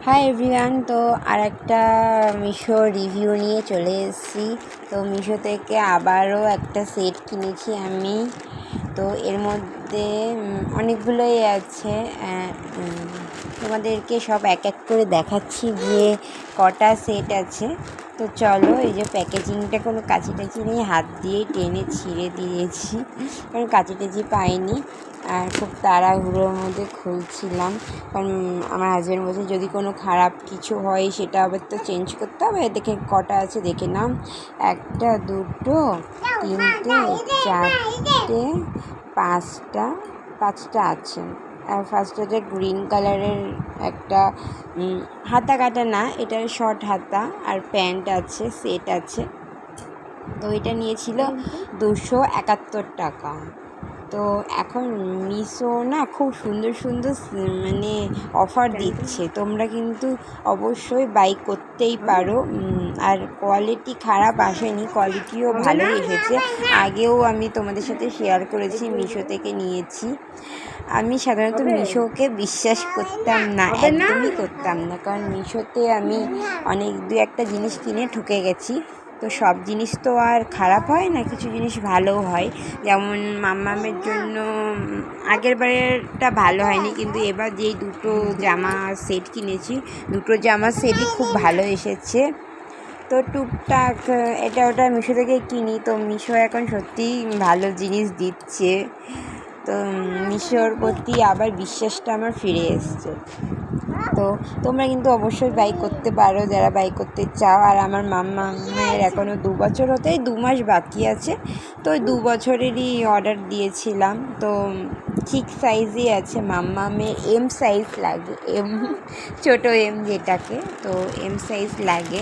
Hi everyone, তো আর একটা Meesho review নিয়ে চলে এসেছি। তো মিশো থেকে আবারও একটা সেট কিনেছি আমি। তো এর মধ্যে অনেকগুলোই আছে, তোমাদেরকে সব এক এক করে দেখাচ্ছি যে কটা সেট আছে। তো চলো, এই যে প্যাকেজিংটা কোনো কাঁচি টাচি নেই, হাত দিয়ে টেনে ছিঁড়ে দিয়েছি, কারণ কাঁচি টাচি পাইনি। আর খুব তাড়াহুড়োর মধ্যে খুলছিলাম, কারণ আমার হাজব্যান্ড বলছে যদি কোনো খারাপ কিছু হয় সেটা আবার তো চেঞ্জ করতে হবে। দেখে কটা আছে দেখে নাও, 1 2 3 4 5টা আছে। আর ফার্স্টে গ্রিন কালারের একটা হাতা কাটা না, এটা শর্ট হাতা আর প্যান্ট আছে, সেট আছে। তো এটা নিয়েছিল 271 টাকা। তো এখন মিশো না খুব সুন্দর সুন্দর মানে অফার দিচ্ছে, তোমরা কিন্তু অবশ্যই বাই করতেই পারো। আর কোয়ালিটি খারাপ আসেনি, কোয়ালিটিও ভালোই এসেছে। আগেও আমি তোমাদের সাথে শেয়ার করেছি, মিশো থেকে নিয়েছি। আমি সাধারণত মিশোকে বিশ্বাস করতাম না, একদমই করতাম না, কারণ মিশোতে আমি অনেক 2-1টা জিনিস কিনে ঠকে গেছি। তো সব জিনিস তো আর খারাপ হয় না, কিছু জিনিস ভালোও হয়। যেমন মাম্মামের জন্য আগের বারেরটা ভালো হয়নি, কিন্তু এবার যেই 2টো জামা সেট কিনেছি, 2টো জামা সেটই খুব ভালো এসেছে। তো টুকটাক এটা ওটা মিশো থেকে কিনি, তো মিশো এখন সত্যিই ভালো জিনিস দিচ্ছে। তো মিশোর প্রতি আবার বিশ্বাসটা আমার ফিরে এসছে। তো তোমরা কিন্তু অবশ্যই বাই করতে পারো যারা বাই করতে চাও। আর আমার মাম্মামের এখনও 2 বছর হতে 2 মাস বাকি আছে। তো 2 বছরেরই অর্ডার দিয়েছিলাম। তো ঠিক সাইজই আছে, মাম্মামের এম সাইজ লাগে, ছোটো এম যেটাকে, তো এম সাইজ লাগে।